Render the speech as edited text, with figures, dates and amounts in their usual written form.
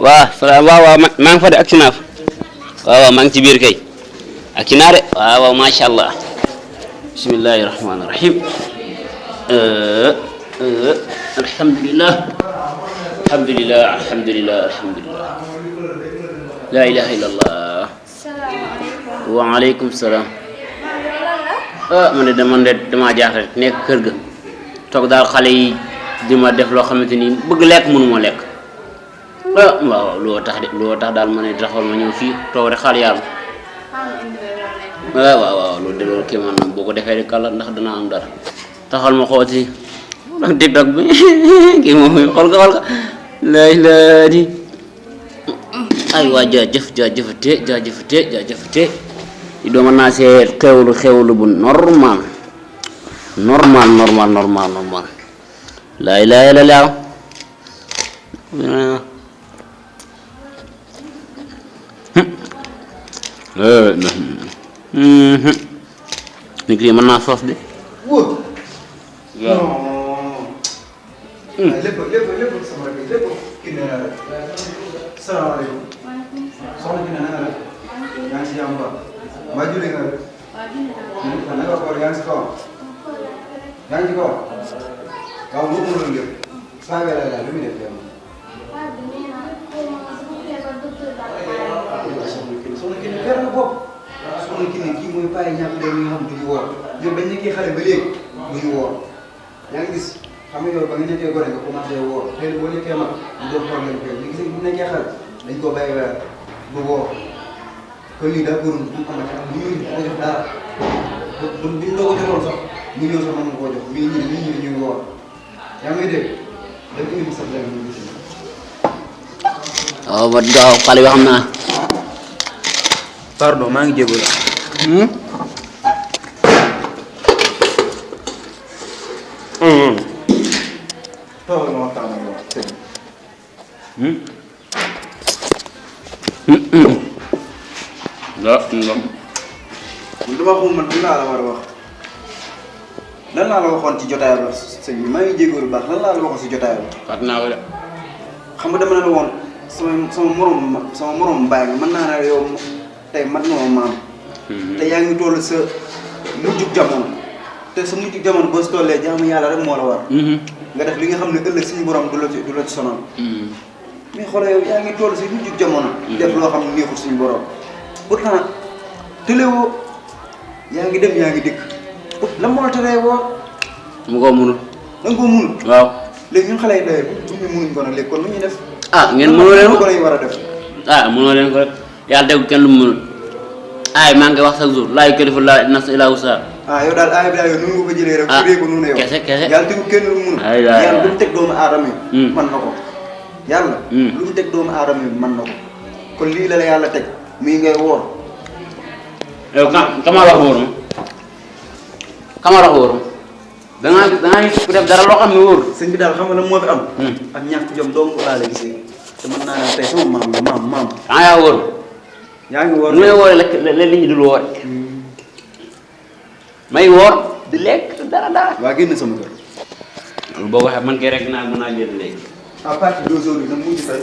waaw maa ngi fa de ak si naa fa waaw maa ngi ci biir kay ak ci naa de waaw macha allah bismillahi rahmaani rahim alhamdulillah alhamdulillah alhamdulillah alhamdulillah la ilaha illallah waaleykum salaam man de damaa jaaxle nekk kër ga toog daal xale yi di ma def loo xamante ni bëgg lekk mënuma lekk waaw loo tax daal ma ne taxawal ma ñëw fii toog rek xaar yàlla waaw loolu de loolu kii man nag boo ko defee rek kàlla ndax dana am dara taxawal ma xooti TikTok bi kii moom xool ka lay la di ay waa jaajëfate i dooma naa see xewlu bu normal laa ilaaha illallaah nit ki mën naa soos de wóor lépp sama rek lépp kii nee na rek salaamaaleykum soxna ki ne na nga def yaa ngi si jàmm ba maa julli nga rek na nga koor yaa ngi si kawam yaa ngi si kawam waaw moo mënoon lépp saa weer la lu muy def yow soxna ki ne fer na bopp soxna ki ne kii mooy bàyyi ñàkk de mi nga xam duñu woor ñoom bañ nekkee xale ba léegi duñu woor yaa ngi gis xam nga yow ba nga nekkee gone nga commencé woor xëy na boo nekkee mag mu doon problème koy ñu gis bu nekkee xale dañ ko bàyyi weer bu woor kon lii daa bëri du xamante ne bu ñu ko jox dara buñ doo ko joxoon sax ñu ñëw sax mën nga koo jox mii ñi ñuy woor yaa ngi dégg dañ indi sax dara ñu gis waaw ba gaaw xale yoo xam naa pardon maa ngi jégalu toogal ma waxtaan ak yow sëñ dama xamul man lan laa la war a wax lan laa la waxoon ci jotaay ba sëñ bi maa ngi jégalu baax lan laa la waxoon si jotaay ba fàtt naa ko de xam nga dama ne la woon sama morom mbaay nga mën naa ne yow tey mat na ma maam te yaa ngi toll sa mujjug jamono te sa mujjug jamono boo si tollee jaamu yàlla rek moo la war nga def li nga xam ne ëllëg suñu borom du la ci sonal mais xoolal yow yaa ngi toll si mujjug jamono def loo xam ne neexul suñu borom pourtant tëlewoo yaa ngi dem yaa ngi dikk lan moo la teree woo mu ko munul da nga koo munul waaw léegi ñun xale yi doye bu ñu munuñ ko nag léegi kon lu ñuy def ngeen mënoo leen ko lañ war a def mënoo leen ko rek yàlla dégg kenn lu mu mënul maa ngi wax chaque jour laa yukallifu llaahu nafsan illaa wus'ahaa yow daal aay bi daal yow nu nga ko jëlee rek firee ko nu ne yow kese yàlla tegu kenn lu munul yàlla lu mu teg doomu aadama yi mën na ko yàlla lu mu teg doomu aadama yi mën na ko kon lii la la yàlla teg mii ngay woor yow kama wax wóor dangaa gis ku def dara loo xam ne wóor sëñ bi daal xam nga lan moo fi am ak ñàkk jom dong laa la gisee te mën naa ne tey sama maam yaa wóor yaa ngi woor nu may woore la nit ñi dul woor may woor di lekk dara waa génn sama kër loolu boo waxee man kay rek mën naa génn léegi à partir d'aujourd'hui nag mu ngi fay